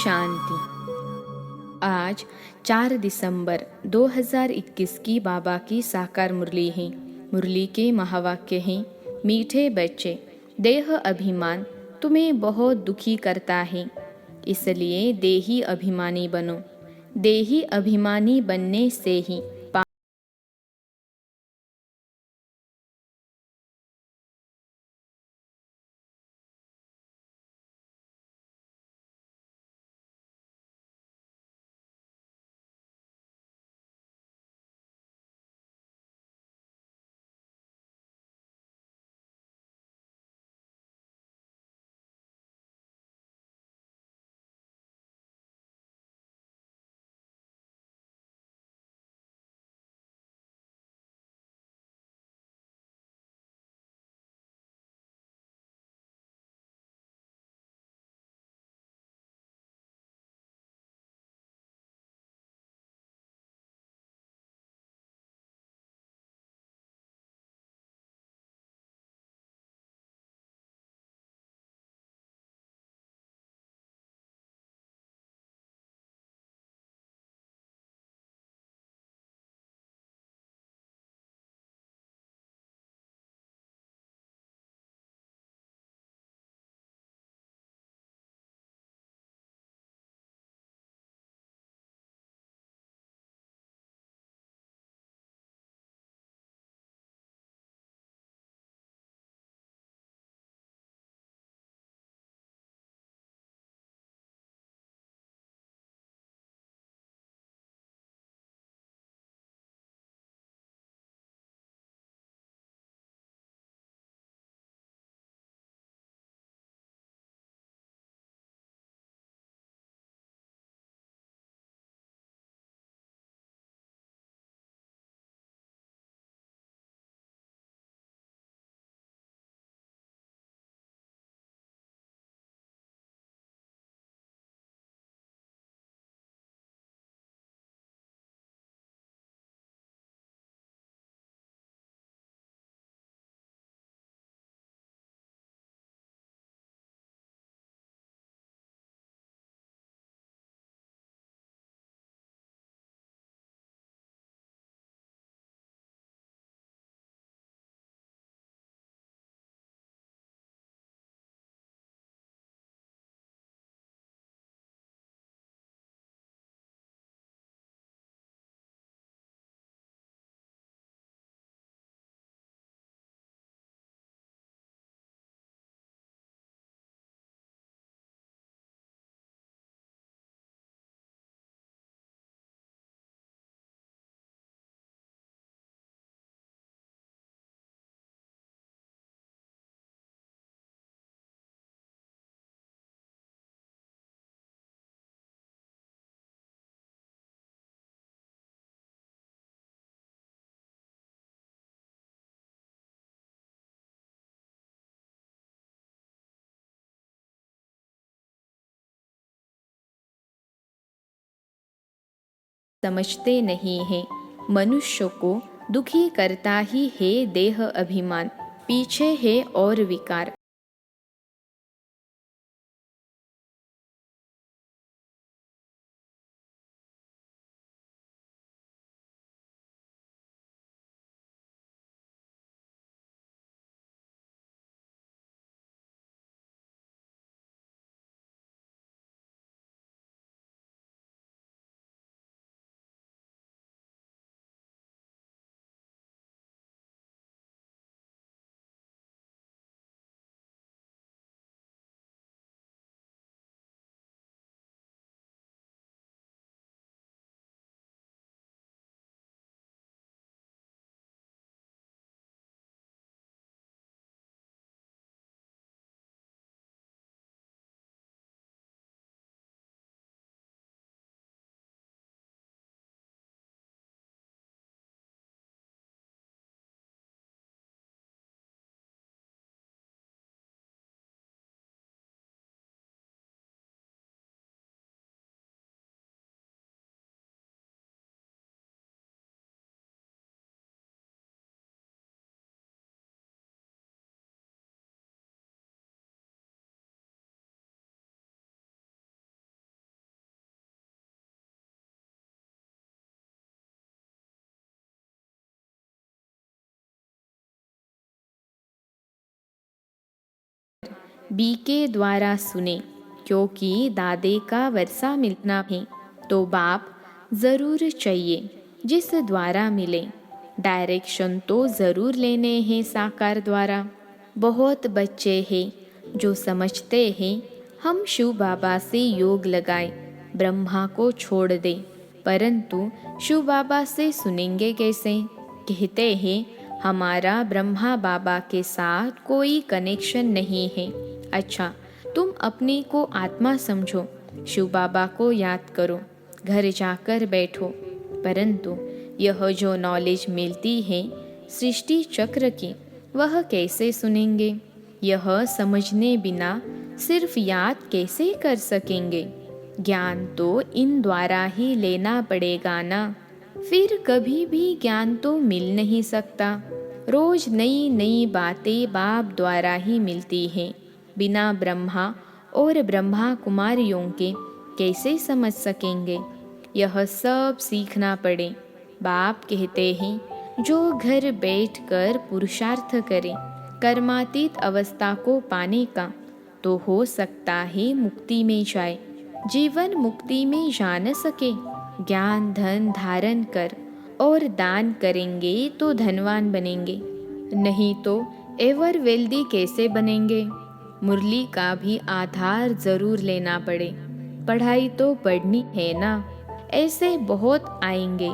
शांति। आज 4 दिसंबर 2021 की बाबा की साकार मुरली है। मुरली के महावाक्य हैं, मीठे बच्चे, देह अभिमान तुम्हें बहुत दुखी करता है, इसलिए देही अभिमानी बनो। देही अभिमानी बनने से ही समझते नहीं हैं। मनुष्य को दुखी करता ही है देह अभिमान, पीछे है और विकार। बी के द्वारा सुने, क्योंकि दादे का वर्षा मिलना है तो बाप ज़रूर चाहिए जिस द्वारा मिले। डायरेक्शन तो ज़रूर लेने हैं साकार द्वारा। बहुत बच्चे हैं जो समझते हैं हम शिव बाबा से योग लगाएं, ब्रह्मा को छोड़ दें, परंतु शिव बाबा से सुनेंगे कैसे? कहते हैं हमारा ब्रह्मा बाबा के साथ कोई कनेक्शन नहीं है। अच्छा, तुम अपने को आत्मा समझो, शिव बाबा को याद करो, घर जाकर बैठो, परंतु यह जो नॉलेज मिलती है सृष्टि चक्र की, वह कैसे सुनेंगे? यह समझने बिना सिर्फ याद कैसे कर सकेंगे? ज्ञान तो इन द्वारा ही लेना पड़ेगा ना। फिर कभी भी ज्ञान तो मिल नहीं सकता। रोज नई नई बातें बाप द्वारा ही मिलती हैं। बिना ब्रह्मा और ब्रह्मा कुमारियों के कैसे समझ सकेंगे? यह सब सीखना पड़े। बाप कहते हैं जो घर बैठकर पुरुषार्थ करे कर्मातीत अवस्था को पाने का, तो हो सकता है मुक्ति में जाए। जीवन मुक्ति में जा न सके, ज्ञान धन धारण कर और दान करेंगे तो धनवान बनेंगे, नहीं तो एवर वेल्दी कैसे बनेंगे? मुरली का भी आधार जरूर लेना पड़े। पढ़ाई तो पढ़नी है ना। ऐसे बहुत आएंगे,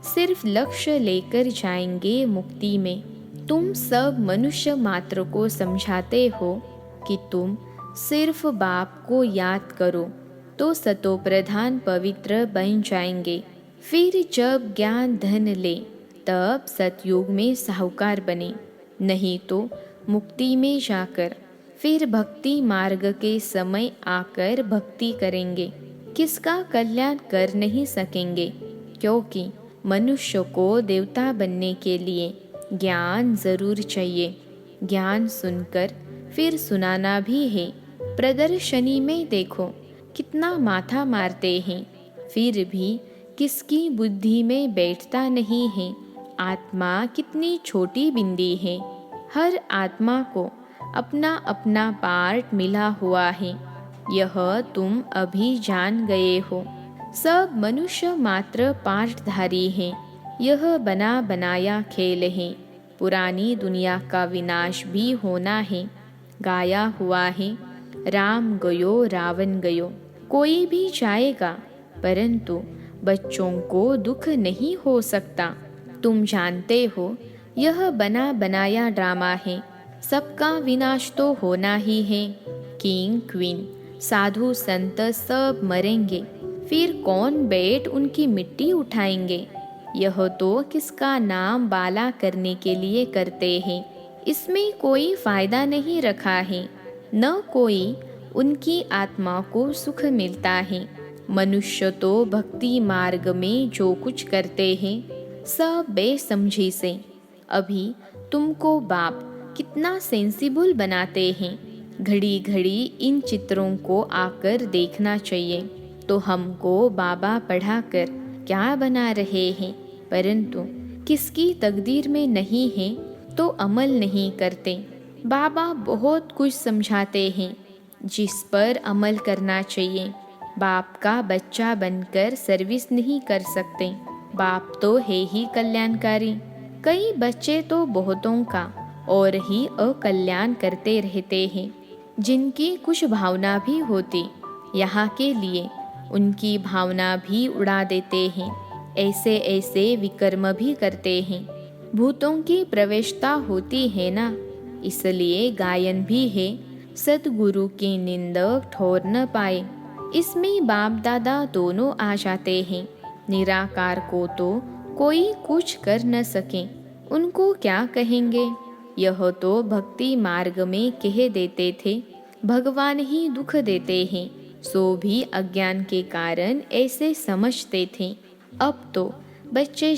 सिर्फ लक्ष्य लेकर जाएंगे मुक्ति में। तुम सब मनुष्य मात्र को समझाते हो कि तुम सिर्फ बाप को याद करो तो सतो प्रधान पवित्र बन जाएंगे। फिर जब ज्ञान धन ले तब सतयुग में साहूकार बने, नहीं तो मुक्ति में जाकर फिर भक्ति मार्ग के समय आकर भक्ति करेंगे, किसका कल्याण कर नहीं सकेंगे, क्योंकि मनुष्य को देवता बनने के लिए ज्ञान जरूर चाहिए। ज्ञान सुनकर फिर सुनाना भी है। प्रदर्शनी में देखो कितना माथा मारते हैं, फिर भी किसकी बुद्धि में बैठता नहीं है। आत्मा कितनी छोटी बिंदी है। हर आत्मा को अपना अपना पार्ट मिला हुआ है। यह तुम अभी जान गए हो। सब मनुष्य मात्र पार्टधारी हैं। यह बना बनाया खेल है। पुरानी दुनिया का विनाश भी होना है। गाया हुआ है राम गयो रावण गयो, कोई भी जाएगा, परंतु बच्चों को दुख नहीं हो सकता। तुम जानते हो यह बना बनाया ड्रामा है। सबका विनाश तो होना ही है। किंग क्वीन साधु संत सब मरेंगे, फिर कौन बैठ उनकी मिट्टी उठाएंगे? यह तो किसका नाम बाला करने के लिए करते हैं। इसमें कोई फायदा नहीं रखा है, न कोई उनकी आत्मा को सुख मिलता है। मनुष्य तो भक्ति मार्ग में जो कुछ करते हैं सब बेसमझी से। अभी तुमको बाप कितना सेंसिबल बनाते हैं। घड़ी घड़ी इन चित्रों को आकर देखना चाहिए। तो हमको बाबा पढ़ाकर क्या बना रहे हैं, परंतु किसकी तकदीर में नहीं है तो अमल नहीं करते। बाबा बहुत कुछ समझाते हैं जिस पर अमल करना चाहिए। बाप का बच्चा बनकर सर्विस नहीं कर सकते। बाप तो है ही कल्याणकारी। कई बच्चे तो बहुतों का और ही अकल्याण करते रहते हैं, जिनकी कुछ भावना भी होती यहाँ के लिए उनकी भावना भी उड़ा देते हैं। ऐसे ऐसे विकर्म भी करते हैं। भूतों की प्रवेशता होती है ना, इसलिए गायन भी है सतगुरु की निंदक ठोर न पाए। इसमें बाप दादा दोनों आ जाते हैं। निराकार को तो कोई कुछ कर न सके, उनको क्या कहेंगे? यह तो भक्ति मार्ग में कह देते थे भगवान ही दुख देते हैं, सो भी अज्ञान के कारण ऐसे समझते थे। अब तो बच्चे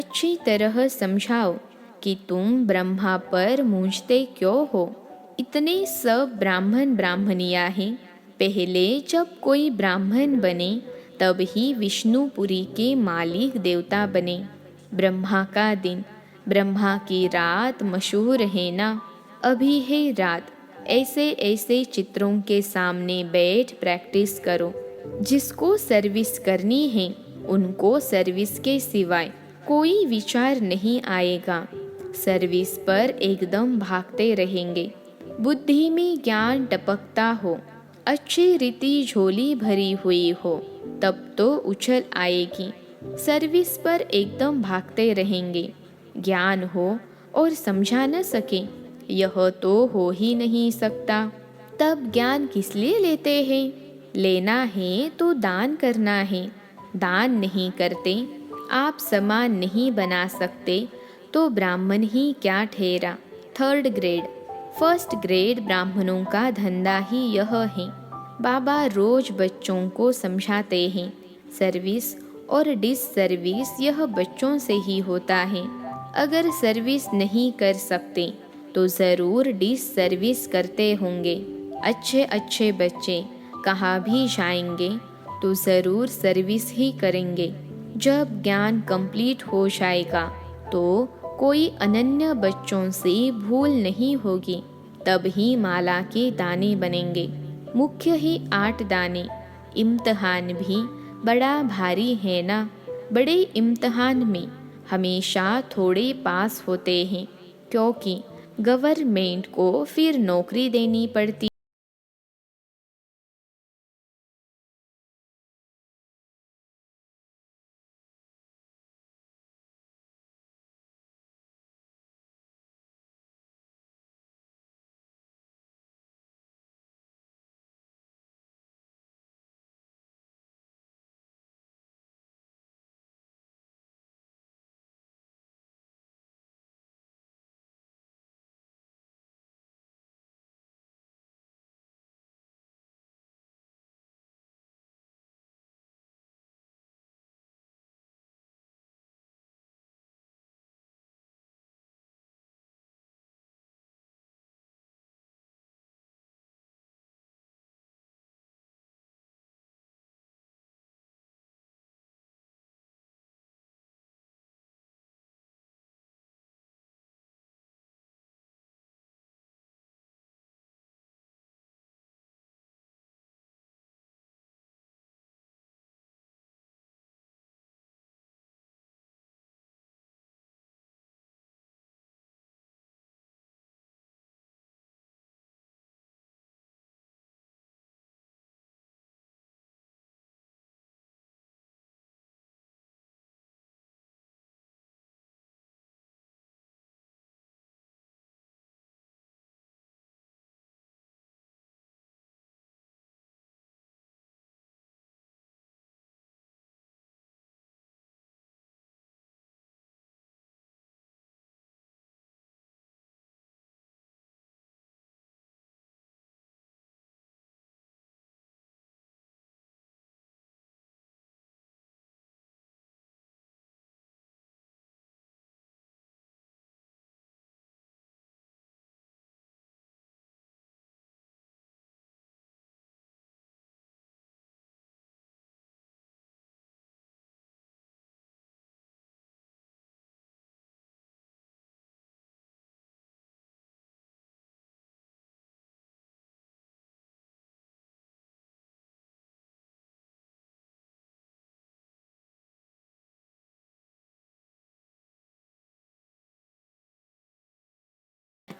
अच्छी तरह समझाओ कि तुम ब्रह्मा पर मूंझते क्यों हो। इतने सब ब्राह्मण ब्राह्मणियाँ हैं। पहले जब कोई ब्राह्मण बने तब ही विष्णुपुरी के मालिक देवता बने। ब्रह्मा का दिन, ब्रह्मा की रात मशहूर है ना। अभी है रात। ऐसे ऐसे चित्रों के सामने बैठ प्रैक्टिस करो। जिसको सर्विस करनी है उनको सर्विस के सिवाय कोई विचार नहीं आएगा। सर्विस पर एकदम भागते रहेंगे। बुद्धि में ज्ञान टपकता हो, अच्छी रीति झोली भरी हुई हो, तब तो उछल आएगी। सर्विस पर एकदम भागते रहेंगे। ज्ञान हो और समझा न सके, यह तो हो ही नहीं सकता। तब ज्ञान किस लिए लेते हैं? लेना है तो दान करना है। दान नहीं करते, आप समान नहीं बना सकते, तो ब्राह्मण ही क्या ठहरा। थर्ड ग्रेड, फर्स्ट ग्रेड ब्राह्मणों का धंधा ही यह है। बाबा रोज बच्चों को समझाते हैं, सर्विस और डिस सर्विस यह बच्चों से ही होता है। अगर सर्विस नहीं कर सकते तो ज़रूर डिस सर्विस करते होंगे। अच्छे अच्छे बच्चे कहाँ भी जाएंगे तो ज़रूर सर्विस ही करेंगे। जब ज्ञान कंप्लीट हो जाएगा तो कोई अनन्य बच्चों से भूल नहीं होगी, तब ही माला के दाने बनेंगे। मुख्य ही 8 दाने। इम्तहान भी बड़ा भारी है ना। बड़े इम्तहान में हमेशा थोड़े पास होते हैं, क्योंकि गवर्नमेंट को फिर नौकरी देनी पड़ती।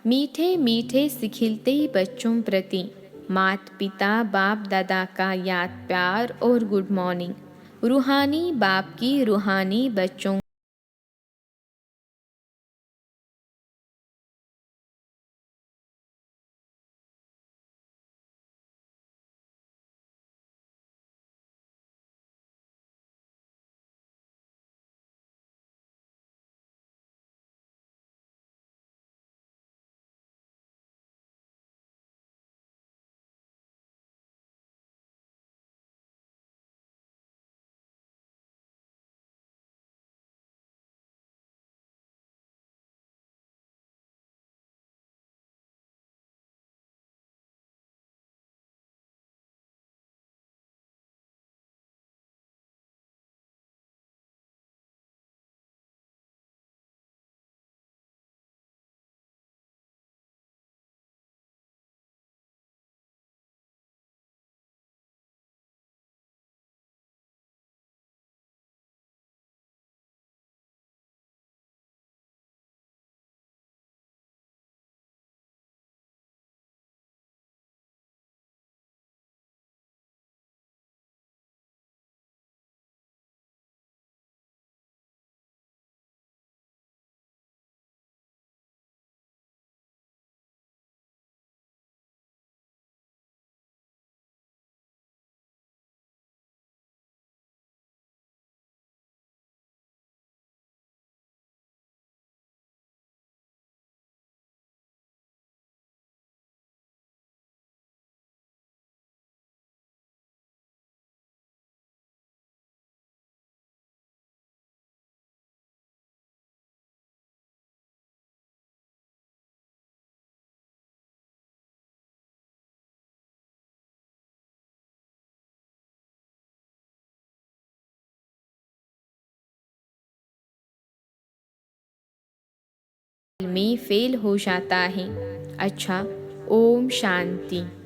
मीठे मीठे सिखिलते बच्चों प्रति माता पिता बाप दादा का याद प्यार और गुड मॉर्निंग। रूहानी बाप की रूहानी बच्चों में फेल हो जाता है। अच्छा, ओम शांति।